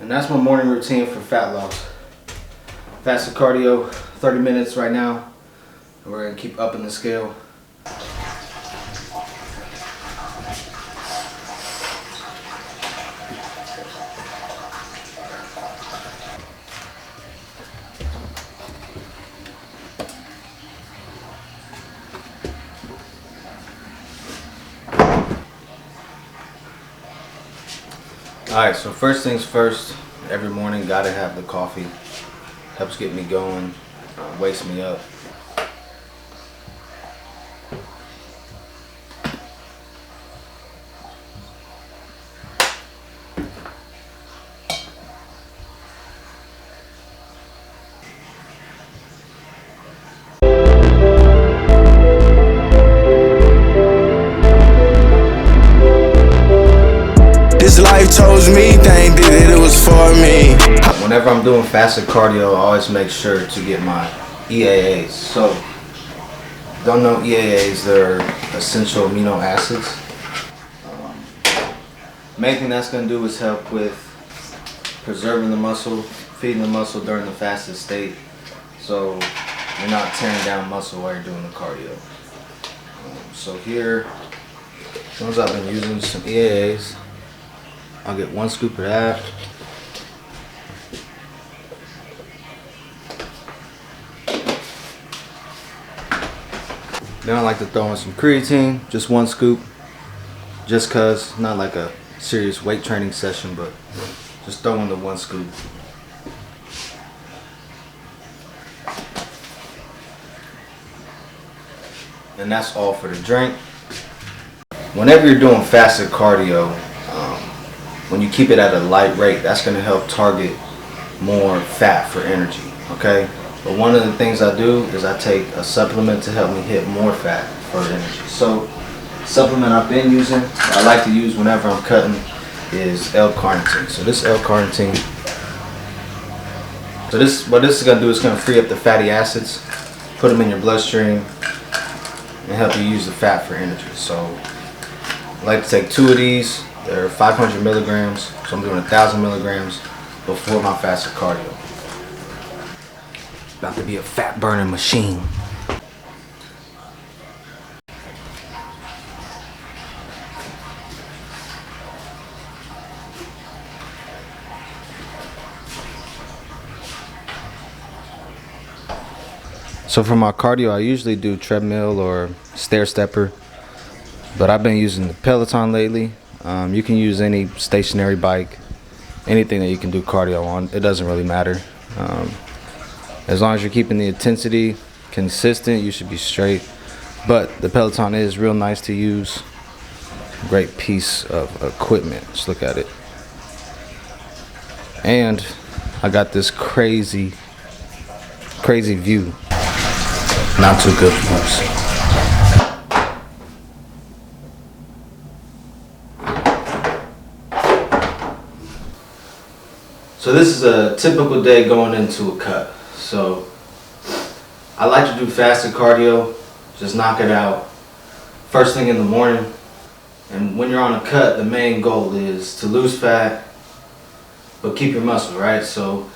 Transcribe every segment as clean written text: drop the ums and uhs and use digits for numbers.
And that's my morning routine for fat loss. Fasted cardio, 30 minutes right now. And we're gonna keep upping the scale. Alright, so first things first, every morning gotta have the coffee. Helps get me going, wakes me up. This life chose me, they ain't did it was for me. Whenever I'm doing fasted cardio, I always make sure to get my EAAs. So, don't know EAAs, they're essential amino acids. Main thing that's going to do is help with preserving the muscle, feeding the muscle during the fasted state, so you're not tearing down muscle while you're doing the cardio. So here, ones I've been using some EAAs. I'll get 1 scoop of that. Then I like to throw in some creatine, just 1 scoop, just cause, not like a serious weight training session, but just throw in the 1 scoop. And that's all for the drink. Whenever you're doing fasted cardio, when you keep it at a light rate, that's going to help target more fat for energy, okay? But one of the things I do is I take a supplement to help me hit more fat for energy. So, supplement I've been using, I like to use whenever I'm cutting, is L-carnitine. So this L-carnitine, what this is going to do is going to free up the fatty acids, put them in your bloodstream, and help you use the fat for energy. So I like to take 2 of these. They're 500 milligrams, so I'm doing 1,000 milligrams before my fasted cardio. About to be a fat burning machine. So for my cardio, I usually do treadmill or stair stepper, but I've been using the Peloton lately. You can use any stationary bike, anything that you can do cardio on. It doesn't really matter. As long as you're keeping the intensity consistent, you should be straight. But the Peloton is real nice to use. Great piece of equipment. Just look at it. And I got this crazy view. Not too good views. So this is a typical day going into a cut. So I like to do fasted cardio, just knock it out first thing in the morning. And when you're on a cut, the main goal is to lose fat, but keep your muscle, right? So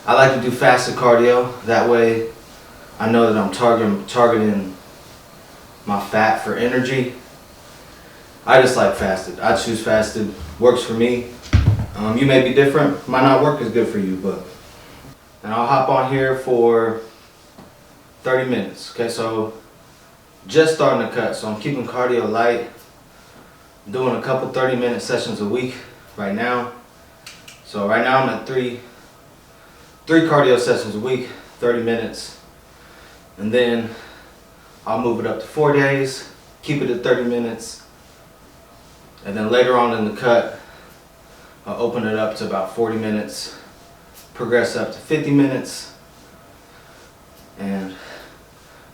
I like to do fasted cardio. That way I know that I'm targeting my fat for energy. I just like fasted. I choose fasted. Works for me. You may be different, might not work as good for you, but. And I'll hop on here for 30 minutes. Okay, so just starting to cut, so I'm keeping cardio light. I'm doing a couple 30-minute sessions a week right now. So right now I'm at three cardio sessions a week, 30 minutes. And then I'll move it up to 4 days, keep it at 30 minutes. And then later on in the cut, I'll open it up to about 40 minutes, progress up to 50 minutes, and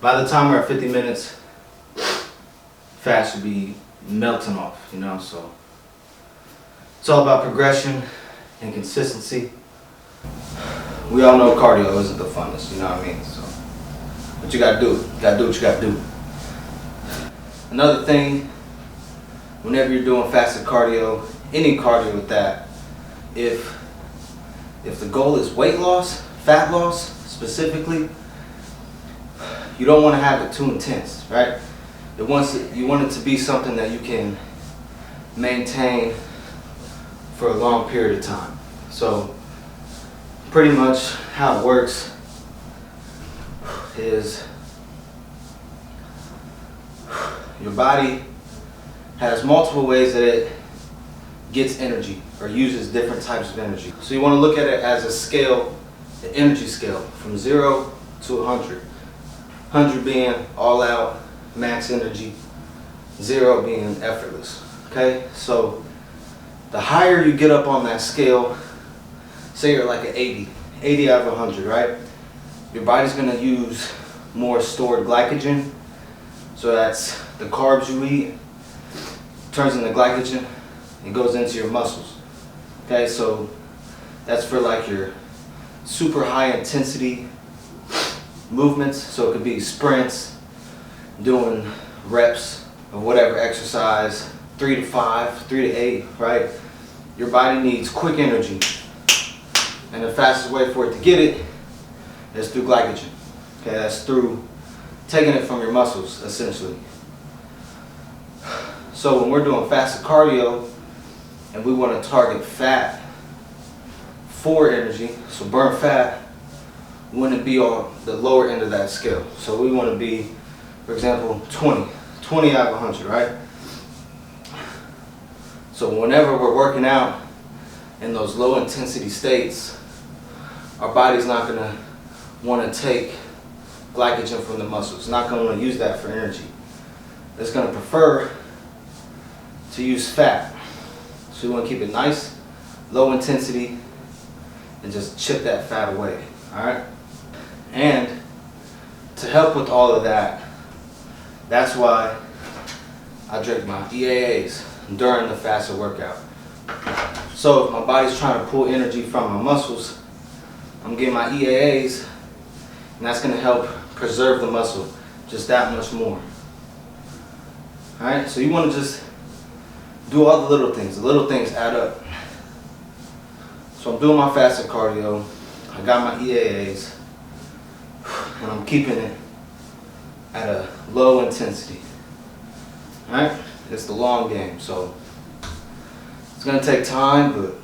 by the time we're at 50 minutes, fat should be melting off, you know, so it's all about progression and consistency. We all know cardio isn't the funnest, you know what I mean, so, but you gotta do it, you gotta do what you gotta do. Another thing, whenever you're doing fasted cardio, any cardio with that, if if the goal is weight loss, fat loss specifically, you don't want to have it too intense, right? You want it to be something that you can maintain for a long period of time. So pretty much how it works is your body has multiple ways that it gets energy or uses different types of energy. So you want to look at it as a scale, an energy scale from 0 to 100. 100 being all out, max energy, 0 being effortless. Okay, so the higher you get up on that scale, say you're like an 80 out of 100, right? Your body's gonna use more stored glycogen. So that's the carbs you eat, turns into glycogen, it goes into your muscles. Okay, so that's for like your super high intensity movements. So it could be sprints, doing reps of whatever exercise, 3 to 5, 3 to 8, right? Your body needs quick energy. And the fastest way for it to get it is through glycogen. Okay, that's through taking it from your muscles, essentially. So when we're doing fasted cardio and we want to target fat for energy, so burn fat, we want to be on the lower end of that scale. So we want to be, for example, 20 out of 100, right? So whenever we're working out in those low intensity states, our body's not going to want to take glycogen from the muscles. It's not going to want to use that for energy. It's going to prefer to use fat. So we want to keep it nice, low intensity, and just chip that fat away. Alright? And to help with all of that, that's why I drink my EAAs during the fasted workout. So if my body's trying to pull energy from my muscles, I'm getting my EAAs, and that's going to help preserve the muscle just that much more. Alright, so you want to just do all the little things. The little things add up. So I'm doing my fasted cardio, I got my EAAs, and I'm keeping it at a low intensity. Alright, it's the long game, so it's going to take time, but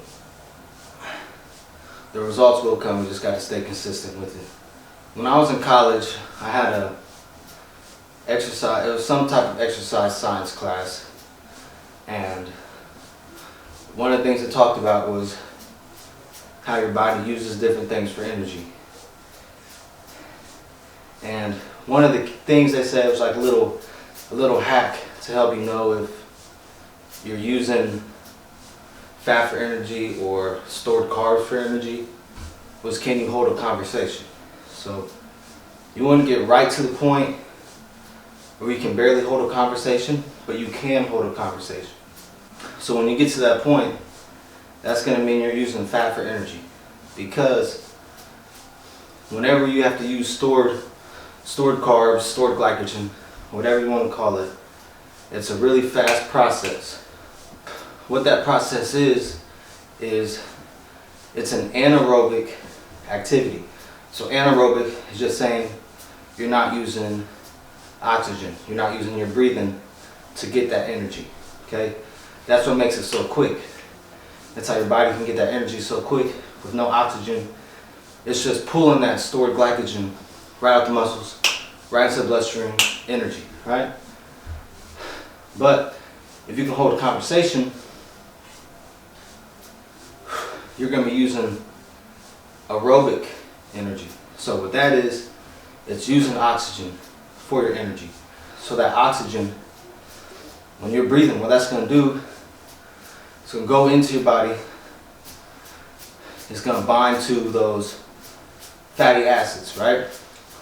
the results will come. You just got to stay consistent with it. When I was in college, I had a exercise, it was some type of exercise science class, and one of the things it talked about was how your body uses different things for energy. And one of the things they said was like a little hack to help you know if you're using fat for energy or stored carbs for energy was, can you hold a conversation? So you want to get right to the point where you can barely hold a conversation, but you can hold a conversation. So when you get to that point, that's going to mean you're using fat for energy, because whenever you have to use stored carbs, stored glycogen, whatever you want to call it, it's a really fast process. What that process is it's an anaerobic activity. So anaerobic is just saying you're not using oxygen, you're not using your breathing to get that energy. Okay, that's what makes it so quick. That's how your body can get that energy so quick with no oxygen. It's just pulling that stored glycogen right out the muscles, right into the bloodstream, energy, right? But if you can hold a conversation, you're going to be using aerobic energy. So what that is, it's using oxygen for your energy. So that oxygen, when you're breathing, what that's going to do, it's going to go into your body. It's going to bind to those fatty acids, right?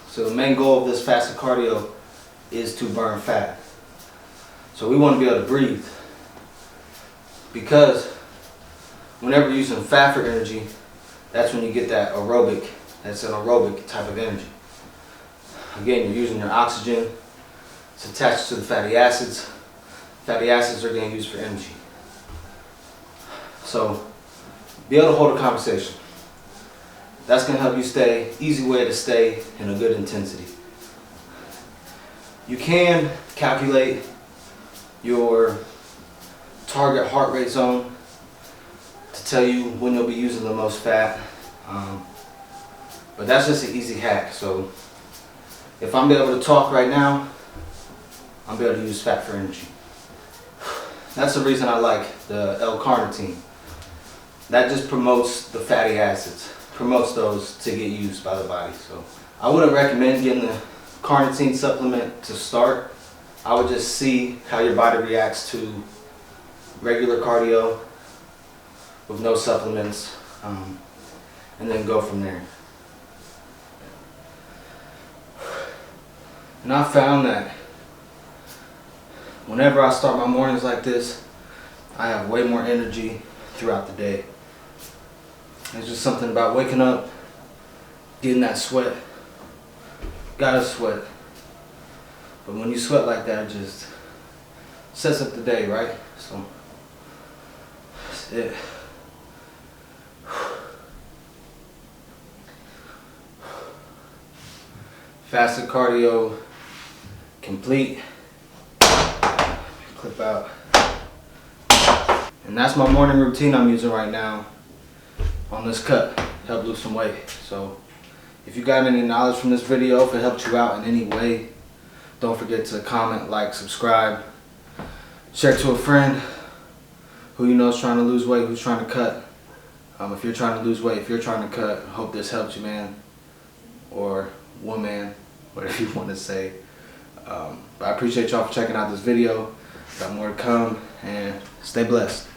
So the main goal of this fasted cardio is to burn fat. So we want to be able to breathe, because whenever you're using fat for energy, that's when you get that aerobic, that's an aerobic type of energy. Again, you're using your oxygen, it's attached to the fatty acids. Fatty acids are getting used for energy. So be able to hold a conversation. That's gonna help you stay, easy way to stay in a good intensity. You can calculate your target heart rate zone to tell you when you'll be using the most fat. But that's just an easy hack. So if I'm able to talk right now, I'm able to use fat for energy. That's the reason I like the L-carnitine. That just promotes the fatty acids, promotes those to get used by the body. So I wouldn't recommend getting the carnitine supplement to start. I would just see how your body reacts to regular cardio with no supplements, and then go from there. And I found that whenever I start my mornings like this, I have way more energy throughout the day. There's just something about waking up, getting that sweat. Gotta sweat. But when you sweat like that, it just sets up the day, right? So that's it. Fasted cardio complete. Clip out. And that's my morning routine I'm using right now on this cut. Help lose some weight. So if you got any knowledge from this video, if it helped you out in any way, don't forget to comment, like, subscribe, share it to a friend who you know is trying to lose weight, who's trying to cut. If you're trying to lose weight, if you're trying to cut, I hope this helps you, man, or woman, whatever you want to say. But I appreciate y'all for checking out this video. Got more to come, and stay blessed.